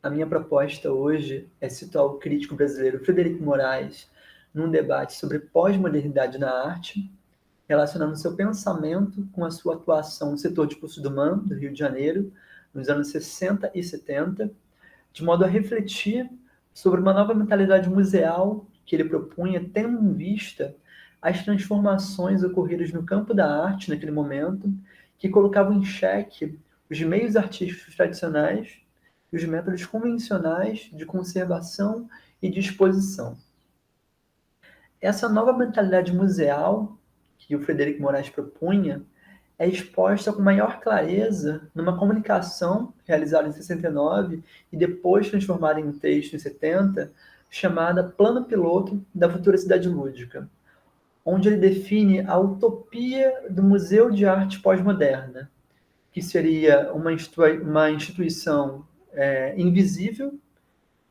A minha proposta hoje é situar o crítico brasileiro Frederico Moraes num debate sobre pós-modernidade na arte, relacionando seu pensamento com a sua atuação no setor de Cursos do MAM, do Rio de Janeiro, nos anos 60 e 70, de modo a refletir sobre uma nova mentalidade museal que ele propunha, tendo em vista as transformações ocorridas no campo da arte naquele momento, que colocavam em xeque os meios artísticos tradicionais e os métodos convencionais de conservação e de exposição. Essa nova mentalidade museal que o Frederico Moraes propunha é exposta com maior clareza numa comunicação realizada em 69 e depois transformada em um texto em 70, chamada Plano Piloto da Futura Cidade Lúdica, onde ele define a utopia do Museu de Arte Pós-Moderna, que seria uma instituição invisível,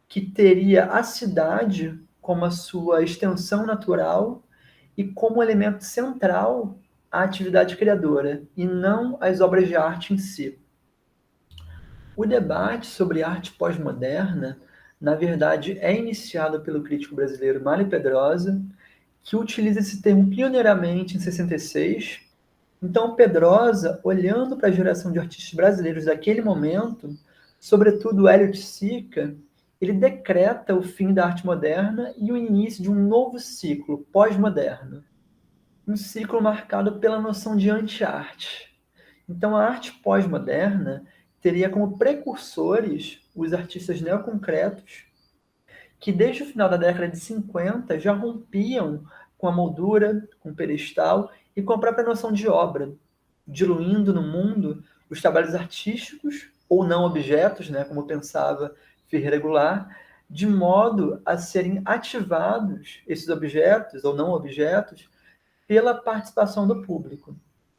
que teria a cidade como a sua extensão natural e como elemento central a atividade criadora, e não as obras de arte em si. O debate sobre arte pós-moderna, na verdade, é iniciado pelo crítico brasileiro Mário Pedrosa, que utiliza esse termo pioneiramente em 66. Então, Pedrosa, olhando para a geração de artistas brasileiros daquele momento, sobretudo Hélio Sica, ele decreta o fim da arte moderna e o início de um novo ciclo pós-moderno. Um ciclo marcado pela noção de anti-arte. Então, a arte pós-moderna teria como precursores os artistas neoconcretos, que desde o final da década de 50 já rompiam com a moldura, com o pedestal e com a própria noção de obra, diluindo no mundo os trabalhos artísticos ou não objetos, né, como pensava Ferreira Goulart, de modo a serem ativados esses objetos ou não objetos pela participação do público.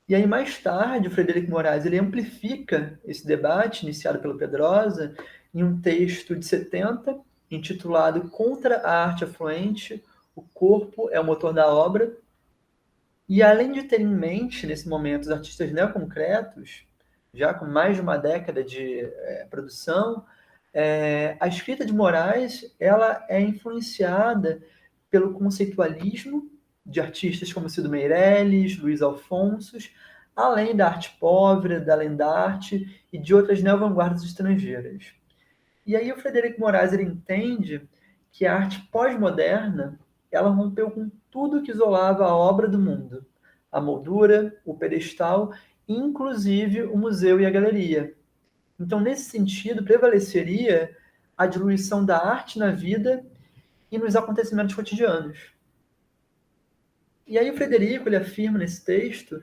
E aí, mais tarde, o Frederico Moraes ele amplifica esse debate, iniciado pelo Pedrosa, em um texto de 70, intitulado Contra a Arte Afluente, o corpo é o motor da obra. E além de ter em mente, nesse momento, os artistas neoconcretos, já com mais de uma década de produção, a escrita de Moraes ela é influenciada pelo conceitualismo de artistas como Cido Meirelles, Luiz Alfonsos, além da arte pobre, da lenda-arte e de outras neo-vanguardas estrangeiras. E aí o Frederico Moraes ele entende que a arte pós-moderna ela rompeu com tudo que isolava a obra do mundo, a moldura, o pedestal, inclusive o museu e a galeria. Então, nesse sentido, prevaleceria a diluição da arte na vida e nos acontecimentos cotidianos. E aí o Frederico ele afirma nesse texto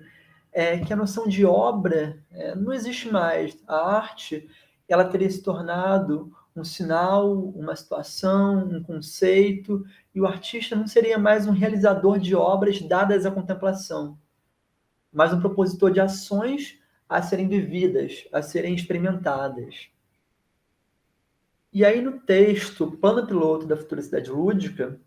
que a noção de obra não existe mais. A arte ela teria se tornado um sinal, uma situação, um conceito, e o artista não seria mais um realizador de obras dadas à contemplação, mas um propositor de ações a serem vividas, a serem experimentadas. E aí no texto Plano Piloto da Futura Cidade Lúdica,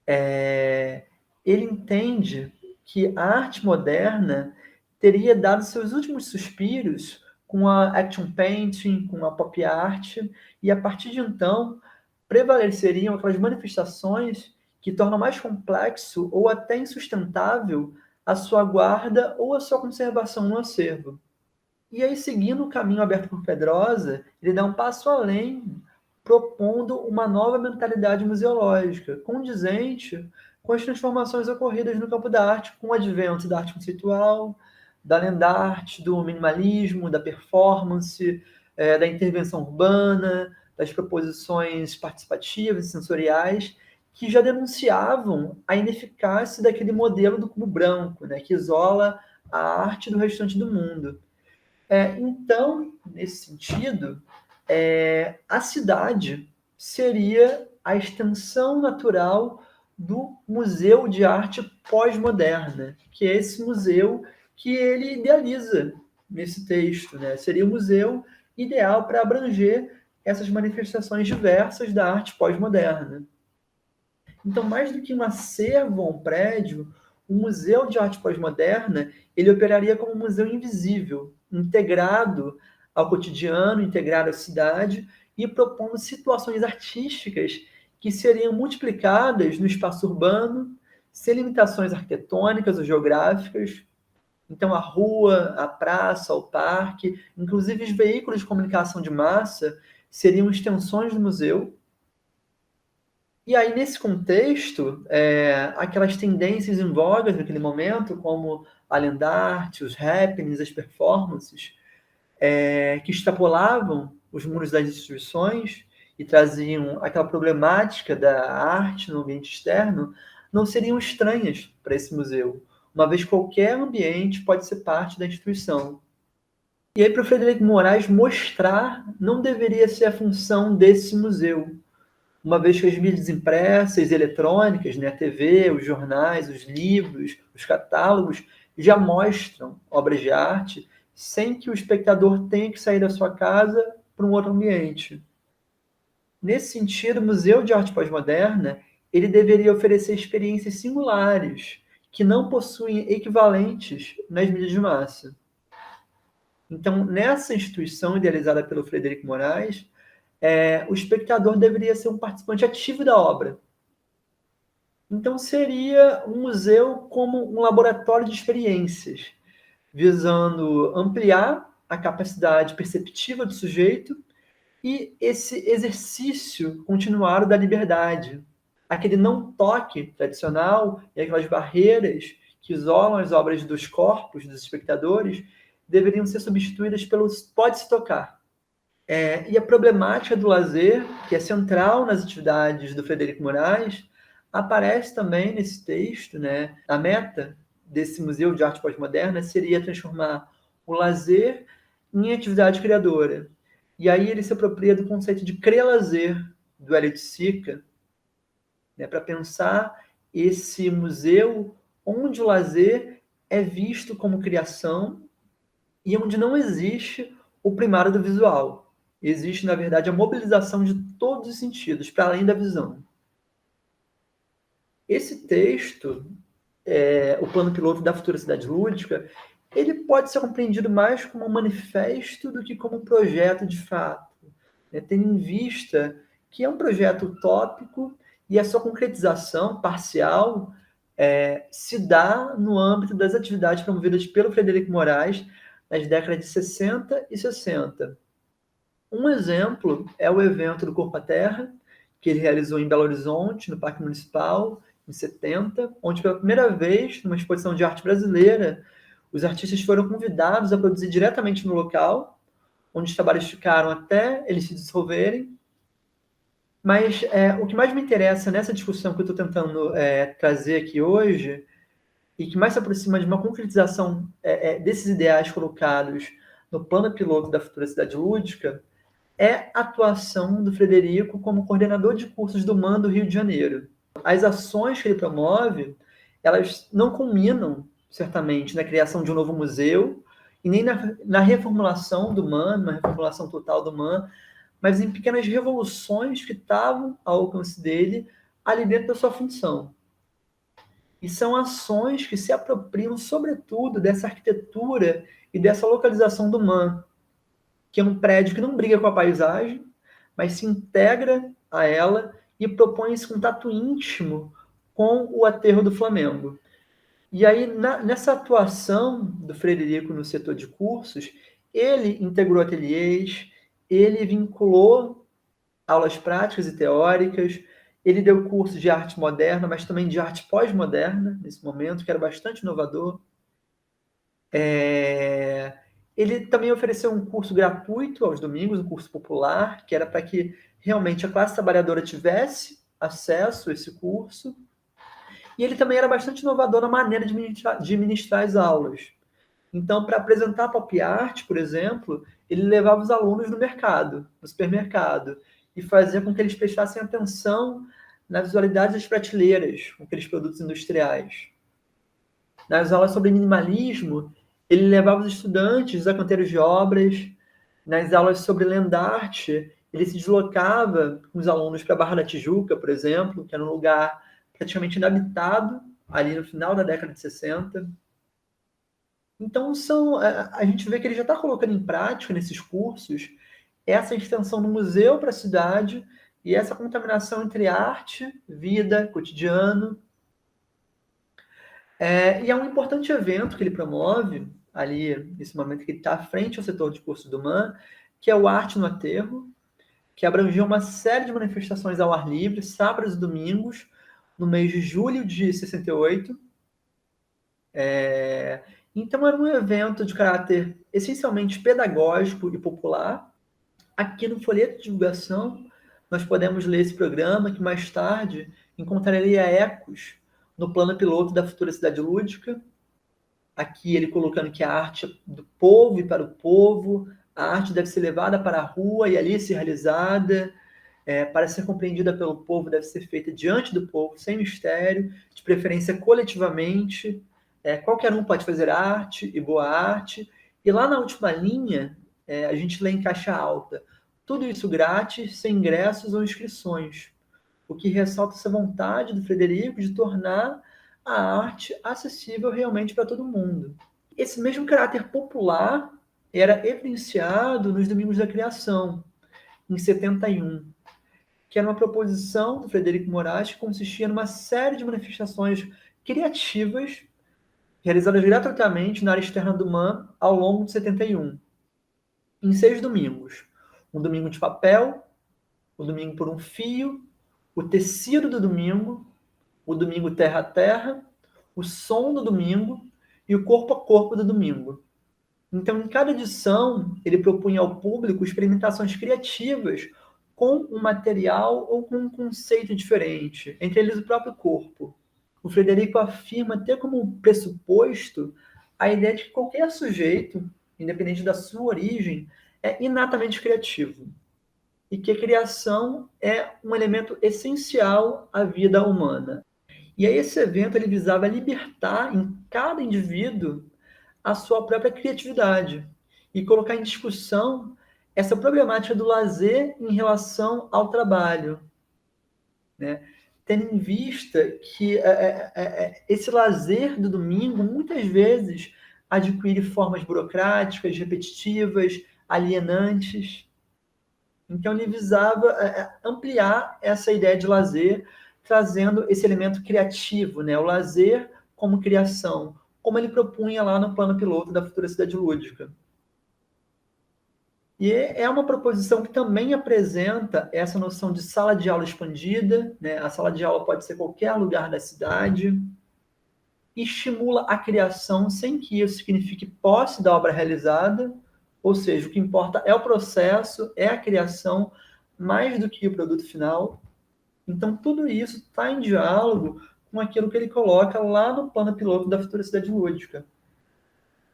ele entende que a arte moderna teria dado seus últimos suspiros com a action painting, com a pop art, e a partir de então prevaleceriam aquelas manifestações que tornam mais complexo ou até insustentável a sua guarda ou a sua conservação no acervo. E aí, seguindo o caminho aberto por Pedrosa, ele dá um passo além, propondo uma nova mentalidade museológica, condizente com as transformações ocorridas no campo da arte, com o advento da arte conceitual, da lenda-arte, do minimalismo, da performance, da intervenção urbana, das proposições participativas e sensoriais, que já denunciavam a ineficácia daquele modelo do cubo branco, né, que isola a arte do restante do mundo. Então, nesse sentido, a cidade seria a extensão natural do Museu de Arte Pós-Moderna, que é esse museu que ele idealiza nesse texto, né? Seria o museu ideal para abranger essas manifestações diversas da arte pós-moderna. Então, mais do que um acervo ou um prédio, o Museu de Arte Pós-Moderna ele operaria como um museu invisível, integrado ao cotidiano, integrado à cidade, e propondo situações artísticas que seriam multiplicadas no espaço urbano, sem limitações arquitetônicas ou geográficas. Então, a rua, a praça, o parque, inclusive os veículos de comunicação de massa, seriam extensões do museu. E aí, nesse contexto, aquelas tendências em voga naquele momento, como a land art, os happenings, as performances, que extrapolavam os muros das instituições e traziam aquela problemática da arte no ambiente externo, não seriam estranhas para esse museu, uma vez que qualquer ambiente pode ser parte da instituição. E aí, para o Frederico Moraes, mostrar não deveria ser a função desse museu, uma vez que as mídias impressas e eletrônicas, né, a TV, os jornais, os livros, os catálogos, já mostram obras de arte sem que o espectador tenha que sair da sua casa para um outro ambiente. Nesse sentido, o Museu de Arte Pós-Moderna ele deveria oferecer experiências singulares, que não possuem equivalentes nas mídias de massa. Então, nessa instituição idealizada pelo Frederico Moraes, o espectador deveria ser um participante ativo da obra. Então, seria um museu como um laboratório de experiências, visando ampliar a capacidade perceptiva do sujeito e esse exercício continuado da liberdade. Aquele não toque tradicional e aquelas barreiras que isolam as obras dos corpos dos espectadores deveriam ser substituídas pelos pode-se tocar. E a problemática do lazer, que é central nas atividades do Frederico Moraes, aparece também nesse texto, né? A meta desse Museu de Arte Pós-Moderna seria transformar o lazer em atividade criadora. E aí ele se apropria do conceito de crer-lazer, do Hélio de Sica, né? Para pensar esse museu onde o lazer é visto como criação e onde não existe o primário do visual. Existe, na verdade, a mobilização de todos os sentidos, para além da visão. Esse texto, o plano piloto da futura cidade lúdica, ele pode ser compreendido mais como um manifesto do que como um projeto de fato, né? Tendo em vista que é um projeto utópico e a sua concretização parcial se dá no âmbito das atividades promovidas pelo Frederico Moraes nas décadas de 60 e 60. Um exemplo é o evento do Corpo à Terra, que ele realizou em Belo Horizonte, no Parque Municipal, em 70, onde pela primeira vez, numa exposição de arte brasileira, os artistas foram convidados a produzir diretamente no local, onde os trabalhos ficaram até eles se dissolverem. Mas o que mais me interessa nessa discussão que eu estou tentando trazer aqui hoje, e que mais se aproxima de uma concretização desses ideais colocados no plano piloto da futura cidade lúdica, é a atuação do Frederico como coordenador de cursos do MAN do Rio de Janeiro. As ações que ele promove, elas não culminam, certamente, na criação de um novo museu, e nem na reformulação do MAN, uma reformulação total do MAN, mas em pequenas revoluções que estavam ao alcance dele ali dentro da sua função. E são ações que se apropriam, sobretudo, dessa arquitetura e dessa localização do MAN, que é um prédio que não briga com a paisagem, mas se integra a ela e propõe esse contato íntimo com o aterro do Flamengo. E aí, nessa atuação do Frederico no setor de cursos, ele integrou ateliês, ele vinculou aulas práticas e teóricas, ele deu cursos de arte moderna, mas também de arte pós-moderna, nesse momento, que era bastante inovador. Ele também ofereceu um curso gratuito aos domingos, um curso popular, que era para que realmente a classe trabalhadora tivesse acesso a esse curso. E ele também era bastante inovador na maneira de ministrar as aulas. Então, para apresentar a pop art, por exemplo, ele levava os alunos no mercado, no supermercado, e fazia com que eles prestassem atenção na visualidade das prateleiras, com aqueles produtos industriais. Nas aulas sobre minimalismo, ele levava os estudantes a canteiros de obras. Nas aulas sobre land art, ele se deslocava com os alunos para a Barra da Tijuca, por exemplo, que era um lugar praticamente inabitado, ali no final da década de 60. Então, a gente vê que ele já está colocando em prática nesses cursos essa extensão do museu para a cidade e essa contaminação entre arte, vida, cotidiano. E é um importante evento que ele promove, ali, nesse momento que ele está à frente ao setor de curso do MAN, que é o Arte no Aterro, que abrangia uma série de manifestações ao ar livre, sábados e domingos, no mês de julho de 68. Então, era um evento de caráter essencialmente pedagógico e popular. Aqui no folheto de divulgação, nós podemos ler esse programa, que mais tarde encontraria ecos no plano piloto da futura cidade lúdica. Aqui ele colocando que a arte é do povo e para o povo, a arte deve ser levada para a rua e ali ser realizada, para ser compreendida pelo povo, deve ser feita diante do povo, sem mistério, de preferência coletivamente. Qualquer um pode fazer arte e boa arte. E lá na última linha, a gente lê em caixa alta: tudo isso grátis, sem ingressos ou inscrições. O que ressalta essa vontade do Frederico de tornar a arte acessível realmente para todo mundo. Esse mesmo caráter popular era evidenciado nos Domingos da Criação, em 71, que era uma proposição do Frederico Moraes que consistia numa série de manifestações criativas realizadas gratuitamente na área externa do MAN ao longo de 71, em 6 domingos. Um domingo de papel, o domingo por um fio, o tecido do domingo, o domingo terra a terra, o som do domingo e o corpo a corpo do domingo. Então, em cada edição, ele propunha ao público experimentações criativas com um material ou com um conceito diferente, entre eles o próprio corpo. O Frederico afirma ter como pressuposto a ideia de que qualquer sujeito, independente da sua origem, é inatamente criativo e que a criação é um elemento essencial à vida humana. E aí esse evento ele visava libertar em cada indivíduo a sua própria criatividade e colocar em discussão essa problemática do lazer em relação ao trabalho, né? Tendo em vista que esse lazer do domingo muitas vezes adquire formas burocráticas, repetitivas, alienantes. Então ele visava ampliar essa ideia de lazer, trazendo esse elemento criativo, né? O lazer como criação, como ele propunha lá no plano piloto da futura cidade lúdica. E é uma proposição que também apresenta essa noção de sala de aula expandida, né? A sala de aula pode ser qualquer lugar da cidade, e estimula a criação sem que isso signifique posse da obra realizada, ou seja, o que importa é o processo, é a criação, mais do que o produto final. Então, tudo isso está em diálogo com aquilo que ele coloca lá no plano piloto da futura cidade lúdica.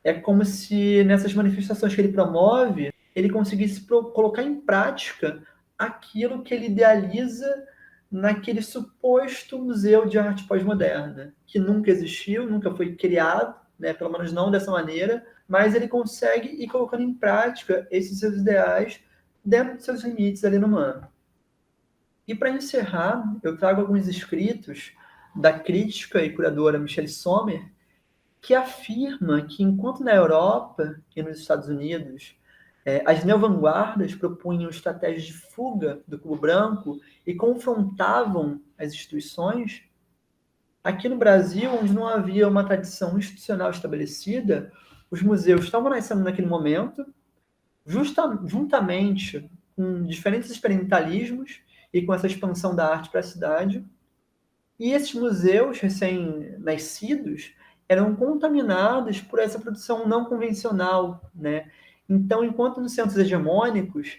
É como se nessas manifestações que ele promove, ele conseguisse colocar em prática aquilo que ele idealiza naquele suposto museu de arte pós-moderna, que nunca existiu, nunca foi criado, né, pelo menos não dessa maneira, mas ele consegue ir colocando em prática esses seus ideais dentro dos seus limites ali no MAN. E para encerrar, eu trago alguns escritos da crítica e curadora Michelle Sommer, que afirma que, enquanto na Europa e nos Estados Unidos as neovanguardas propunham estratégias de fuga do cubo branco e confrontavam as instituições, aqui no Brasil, onde não havia uma tradição institucional estabelecida, os museus estavam nascendo naquele momento, juntamente com diferentes experimentalismos e com essa expansão da arte para a cidade. E esses museus recém-nascidos eram contaminados por essa produção não convencional, né? Então, enquanto nos centros hegemônicos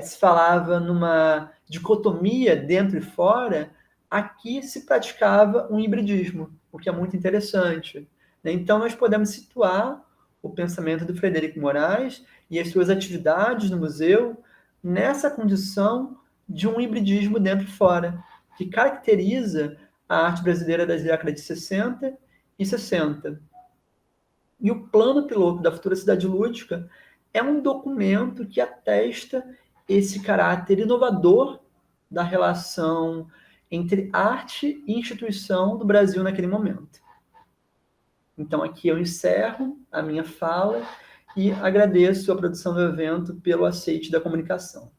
se falava numa dicotomia dentro e fora, aqui se praticava um hibridismo, o que é muito interessante, né? Então, nós podemos situar o pensamento do Frederico Moraes e as suas atividades no museu nessa condição de um hibridismo dentro e fora, que caracteriza a arte brasileira das décadas de 60 e 60. E o plano piloto da futura cidade lúdica é um documento que atesta esse caráter inovador da relação entre arte e instituição do Brasil naquele momento. Então aqui eu encerro a minha fala e agradeço a produção do evento pelo aceite da comunicação.